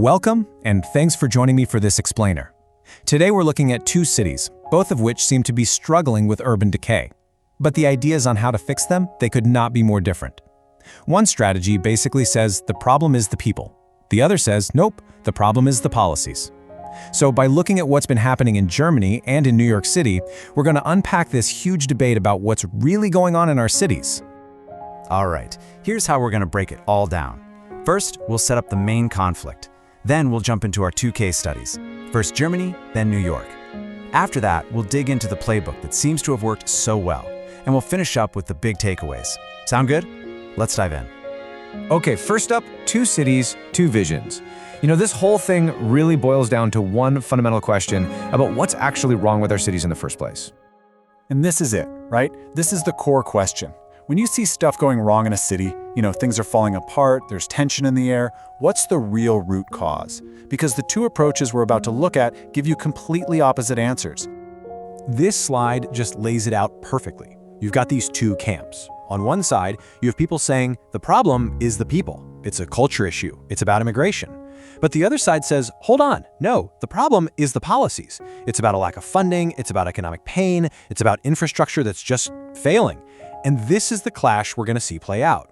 Welcome, and thanks for joining me for this explainer. Today we're looking at two cities, both of which seem to be struggling with urban decay. But the ideas on how to fix them, they could not be more different. One strategy basically says the problem is the people. The other says, nope, the problem is the policies. So by looking at what's been happening in Germany and in New York City, we're going to unpack this huge debate about what's really going on in our cities. All right, here's how we're going to break it all down. First, we'll set up the main conflict. Then we'll jump into our two case studies. First Germany, then New York. After that, we'll dig into the playbook that seems to have worked so well, and we'll finish up with the big takeaways. Sound good? Let's dive in. Okay, first up, two cities, two visions. This whole thing really boils down to one fundamental question about what's actually wrong with our cities in the first place. And this is it, right? This is the core question. When you see stuff going wrong in a city, things are falling apart, there's tension in the air, what's the real root cause? Because the two approaches we're about to look at give you completely opposite answers. This slide just lays it out perfectly. You've got these two camps. On one side, you have people saying the problem is the people. It's a culture issue. It's about immigration. But the other side says, hold on, no, the problem is the policies. It's about a lack of funding, it's about economic pain, it's about infrastructure that's just failing. And this is the clash we're going to see play out.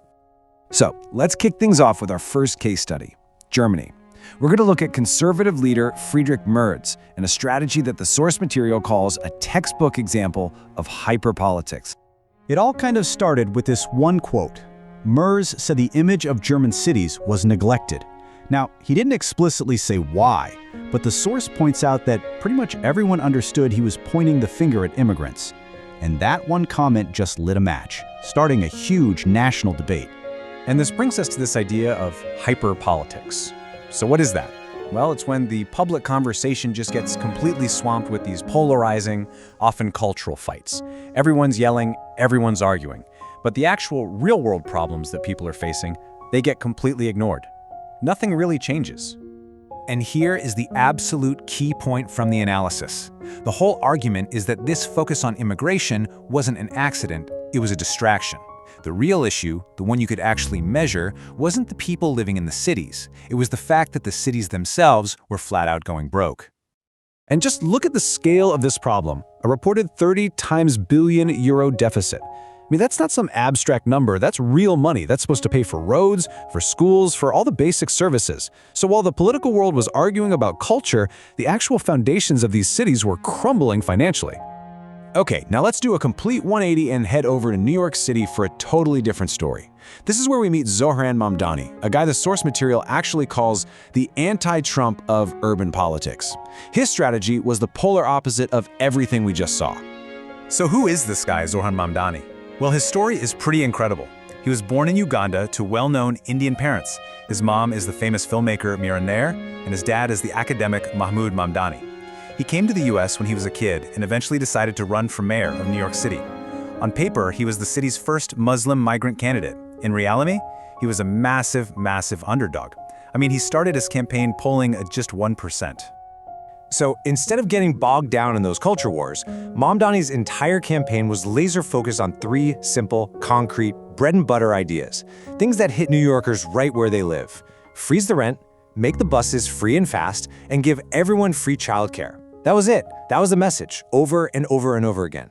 So let's kick things off with our first case study, Germany. We're going to look at conservative leader Friedrich Merz and a strategy that the source material calls a textbook example of hyperpolitics. It all kind of started with this one quote. Merz said the image of German cities was neglected. Now, he didn't explicitly say why, but the source points out that pretty much everyone understood he was pointing the finger at immigrants. And that one comment just lit a match, starting a huge national debate. And this brings us to this idea of hyperpolitics. So what is that? Well, it's when the public conversation just gets completely swamped with these polarizing, often cultural fights. Everyone's yelling, everyone's arguing. But the actual real-world problems that people are facing, they get completely ignored. Nothing really changes. And here is the absolute key point from the analysis. The whole argument is that this focus on immigration wasn't an accident, it was a distraction. The real issue, the one you could actually measure, wasn't the people living in the cities. It was the fact that the cities themselves were flat out going broke. And just look at the scale of this problem, a reported 30 times billion euro deficit. That's not some abstract number, that's real money. That's supposed to pay for roads, for schools, for all the basic services. So while the political world was arguing about culture, the actual foundations of these cities were crumbling financially. Okay, now let's do a complete 180 and head over to New York City for a totally different story. This is where we meet Zohran Mamdani, a guy the source material actually calls the anti-Trump of urban politics. His strategy was the polar opposite of everything we just saw. So who is this guy, Zohran Mamdani? Well, his story is pretty incredible. He was born in Uganda to well-known Indian parents. His mom is the famous filmmaker Mira Nair, and his dad is the academic Mahmoud Mamdani. He came to the US when he was a kid and eventually decided to run for mayor of New York City. On paper, he was the city's first Muslim migrant candidate. In reality, he was a massive, massive underdog. He started his campaign polling at just 1%. So instead of getting bogged down in those culture wars, Mamdani's entire campaign was laser-focused on three simple, concrete, bread-and-butter ideas. Things that hit New Yorkers right where they live. Freeze the rent, make the buses free and fast, and give everyone free childcare. That was it. That was the message, over and over and over again.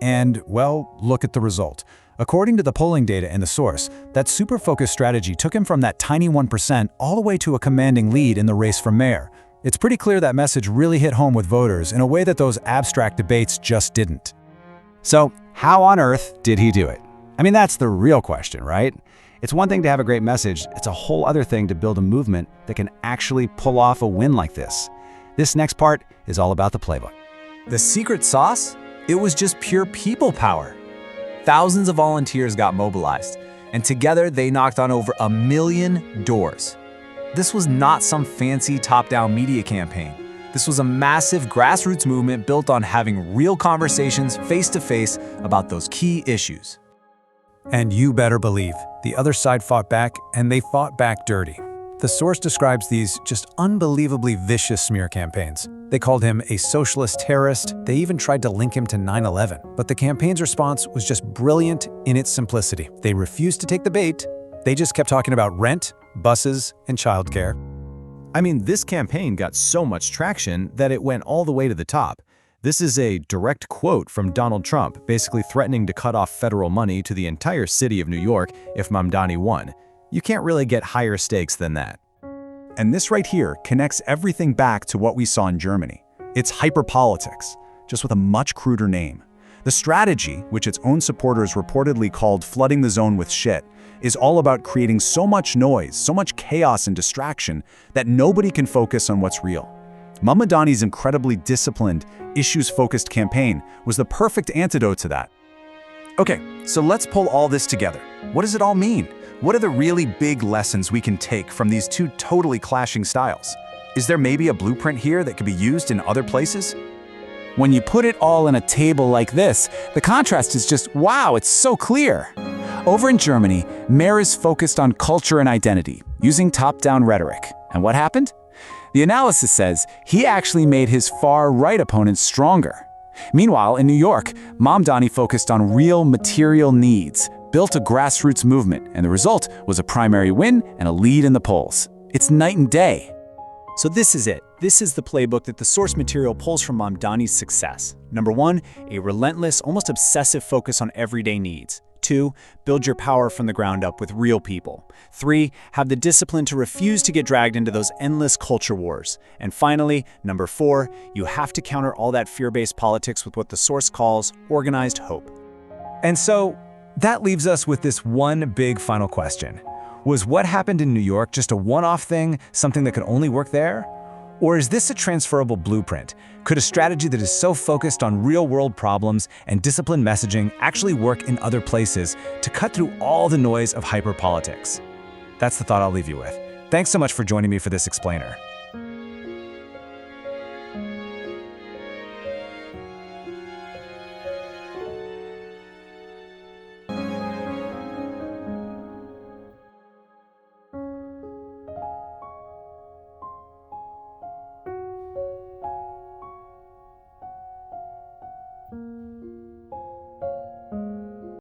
And, well, look at the result. According to the polling data and the source, that super-focused strategy took him from that tiny 1% all the way to a commanding lead in the race for mayor. It's pretty clear that message really hit home with voters in a way that those abstract debates just didn't. So, how on earth did he do it? That's the real question, right? It's one thing to have a great message, it's a whole other thing to build a movement that can actually pull off a win like this. This next part is all about the playbook. The secret sauce? It was just pure people power. Thousands of volunteers got mobilized, and together they knocked on over 1 million doors. This was not some fancy top-down media campaign. This was a massive grassroots movement built on having real conversations face-to-face about those key issues. And you better believe, the other side fought back, and they fought back dirty. The source describes these just unbelievably vicious smear campaigns. They called him a socialist terrorist. They even tried to link him to 9/11. But the campaign's response was just brilliant in its simplicity. They refused to take the bait. They just kept talking about rent, buses, and childcare. I mean, this campaign got so much traction that it went all the way to the top. This is a direct quote from Donald Trump, basically threatening to cut off federal money to the entire city of New York if Mamdani won. You can't really get higher stakes than that. And this right here connects everything back to what we saw in Germany. It's hyperpolitics, just with a much cruder name. The strategy, which its own supporters reportedly called flooding the zone with shit, is all about creating so much noise, so much chaos and distraction that nobody can focus on what's real. Mamdani's incredibly disciplined, issues-focused campaign was the perfect antidote to that. Okay, so let's pull all this together. What does it all mean? What are the really big lessons we can take from these two totally clashing styles? Is there maybe a blueprint here that could be used in other places? When you put it all in a table like this, the contrast is just, wow, it's so clear. Over in Germany, Mayer is focused on culture and identity, using top-down rhetoric. And what happened? The analysis says he actually made his far-right opponents stronger. Meanwhile, in New York, Mamdani focused on real material needs, built a grassroots movement, and the result was a primary win and a lead in the polls. It's night and day. So this is it. This is the playbook that the source material pulls from Mamdani's success. Number 1, a relentless, almost obsessive focus on everyday needs. 2, build your power from the ground up with real people. 3, have the discipline to refuse to get dragged into those endless culture wars. And finally, number 4, you have to counter all that fear-based politics with what the source calls organized hope. And so, that leaves us with this one big final question. Was what happened in New York just a one-off thing, something that could only work there? Or is this a transferable blueprint? Could a strategy that is so focused on real-world problems and disciplined messaging actually work in other places to cut through all the noise of hyperpolitics? That's the thought I'll leave you with. Thanks so much for joining me for this explainer.